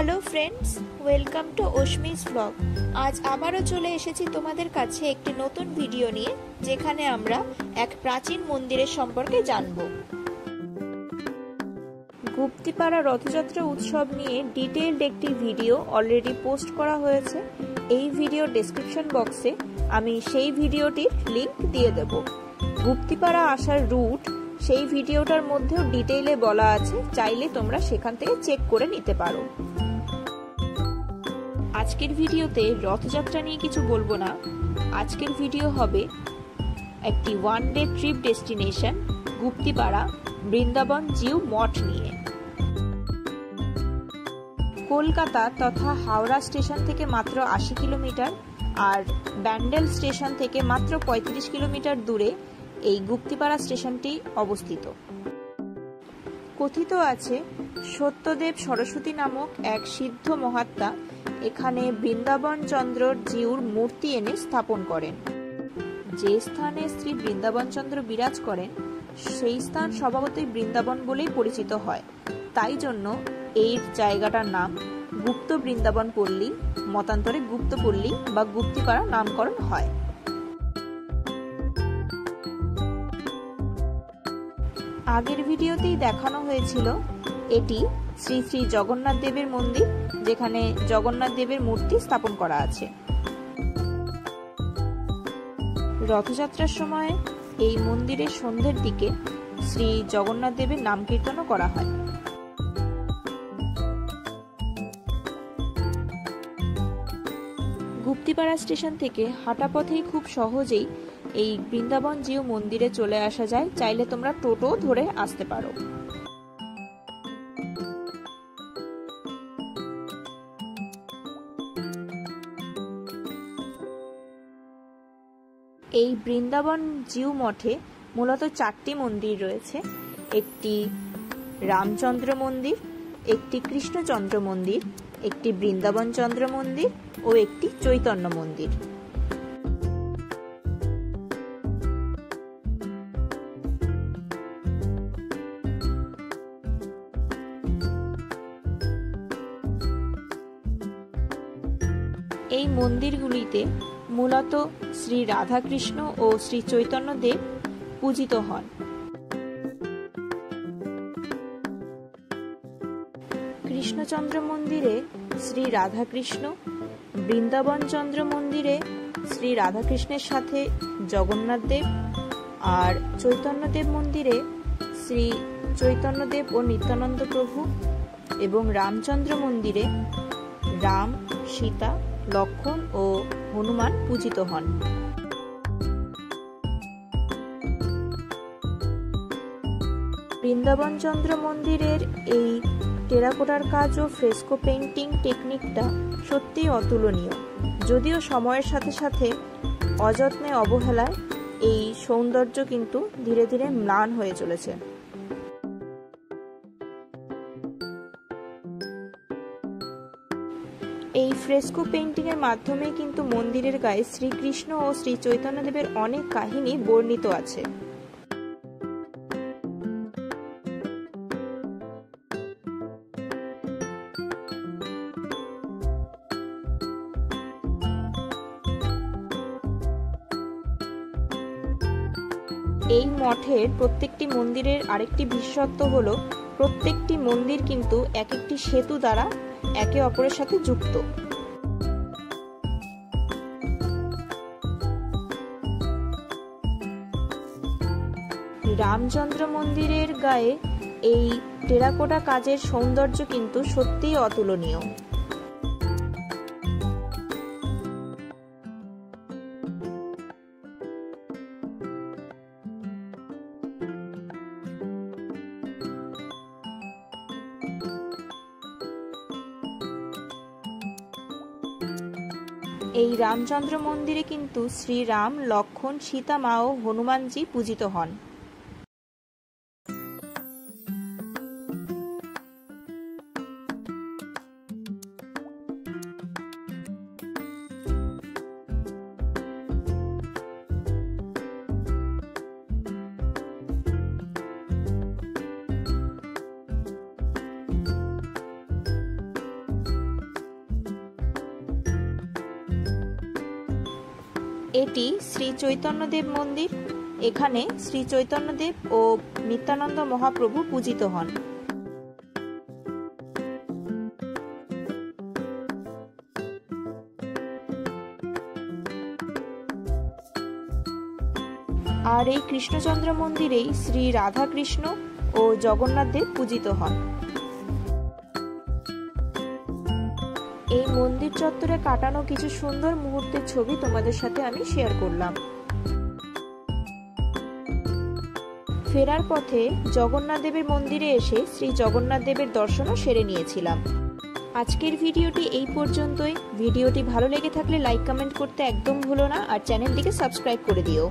Hello friends, welcome to Ashmi's blog. আজ আবারও চলে এসেছি তোমাদের কাছে একটি নতুন ভিডিও নিয়ে, যেখানে আমরা এক প্রাচীন মন্দিরের সম্পর্কে জানব। গুপ্তিপাড়া রথযাত্রা উৎসব নিয়ে ডিটেইলড একটি ভিডিও অলরেডি পোস্ট করা হয়েছে। এই ভিডিও ডেসক্রিপশন বক্সে আমি সেই ভিডিওটির লিংক দিয়ে দেব। গুপ্তিপাড়া আসার রুট সেই ভিডিওটার মধ্যেও ডিটেইলে বলা আছে, চাইলে তোমরা সেখান থেকে চেক করে নিতে পারো। আজকের ভিডিওতে রথযাত্রা নিয়ে কিছু বলবো না। আজকের ভিডিও হবে একটি one day trip destination Guptipara Brindaban Jiu Math নিয়ে। কলকাতা তথা হাওড়া স্টেশন থেকে মাত্র ৮০ কিলোমিটার আর ব্যান্ডেল স্টেশন থেকে মাত্র ৩৫ কিলোমিটার দূরে এই গুপ্তিপাড়া স্টেশনটি অবস্থিত। কথিত আছে সত্যদেব সরস্বতী নামক এক সিদ্ধ মহাত্মা এখানে বৃন্দাবন চন্দ্র জিউর মূর্তি এনে স্থাপন করেন। যে স্থানে শ্রী বৃন্দাবন চন্দ্র বিরাজ করেন সেই স্থান স্বভাবতই বৃন্দাবন বলেই পরিচিত হয়। তাই জন্য এই জায়গাটার নাম গুপ্ত বৃন্দাবন পল্লী, মতান্তরে গুপ্তপল্লী বা গুপ্তিপাড়া নামকরণ হয়। আগের ভিডিওতেই দেখানো হয়েছিল এটি শ্রী শ্রী জগন্নাথ দেবের মন্দির, যেখানে জগন্নাথ দেবের মূর্তি স্থাপন করা আছে। রথযাত্রার সময় এই মন্দিরের সন্ধ্যের দিকে শ্রী জগন্নাথ দেবের নাম কীর্তনও করা হয়। গুপ্তিপাড়া স্টেশন থেকে হাঁটা পথেই খুব সহজেই এই বৃন্দাবন জিউ মন্দিরে চলে আসা যায়। চাইলে তোমরা টোটো ধরে আসতে পারো। এই বৃন্দাবন জিউ মঠে মূলত 4টি মন্দির রয়েছে। একটি রামচন্দ্র মন্দির, একটি কৃষ্ণচন্দ্র মন্দির, একটি বৃন্দাবন চন্দ্র মন্দির ও একটি চৈতন্য মন্দির। এই মন্দিরগুলিতে মূলত শ্রী রাধাকৃষ্ণ ও শ্রী চৈতন্য দেব পূজিত হন। কৃষ্ণচন্দ্র মন্দিরে শ্রী রাধাকৃষ্ণ, বৃন্দাবন চন্দ্র মন্দিরে শ্রী রাধাকৃষ্ণের সাথে জগন্নাথ দেব, আর চৈতন্যদেব মন্দিরে শ্রী চৈতন্যদেব ও নিত্যানন্দ প্রভু, এবং রামচন্দ্র মন্দিরে রাম, সীতা, লক্ষ্মণ ও হনুমান পূজিত হন। বৃন্দাবন চন্দ্র মন্দিরের এই টেরাকোটার কাজ ও ফ্রেস্কো পেইন্টিং টেকনিকটা সত্যিই অতুলনীয়। যদিও সময়ের সাথে সাথে অযত্নে অবহেলায় এই সৌন্দর্য কিন্তু ধীরে ধীরে ম্লান হয়ে চলেছে। এই ফ্রেস্কো পেইন্টিং এর মাধ্যমে কিন্তু মন্দিরের গায়ে শ্রীকৃষ্ণ ও শ্রী চৈতন্যদেবের অনেক কাহিনী বর্ণিত আছে। এই মঠের প্রত্যেকটি মন্দিরের আরেকটি বিশেষত্ব হলো প্রত্যেকটি মন্দির কিন্তু এক একটি সেতু দ্বারা একে অপরের সাথে যুক্ত। রামচন্দ্র মন্দিরের গায়ে এই টেরাকোটা কাজের সৌন্দর্য কিন্তু সত্যিই অতুলনীয়। এই রামচন্দ্র মন্দিরে কিন্তু শ্রীরাম, লক্ষ্মণ, সীতা মা ও হনুমানজি পূজিত হন। এটি শ্রী চৈতন্যদেব মন্দির। এখানে শ্রী চৈতন্যদেব ও নিত্যানন্দ মহাপ্রভু পূজিত হন। আর এই কৃষ্ণচন্দ্র মন্দিরেই শ্রী রাধাকৃষ্ণ ও জগন্নাথ দেব পূজিত হন। এই মন্দির চত্বরে কাটানো কিছু সুন্দর মুহূর্তের ছবি তোমাদের সাথে আমি শেয়ার করলাম। ফেরার পথে জগন্নাথ দেবের মন্দিরে এসে শ্রী জগন্নাথ দেবের দর্শনও সেরে নিয়েছিলাম। আজকের ভিডিওটি এই পর্যন্তই। ভিডিওটি ভালো লেগে থাকলে লাইক কমেন্ট করতে একদম ভুলো না, আর চ্যানেলটিকে সাবস্ক্রাইব করে দিও।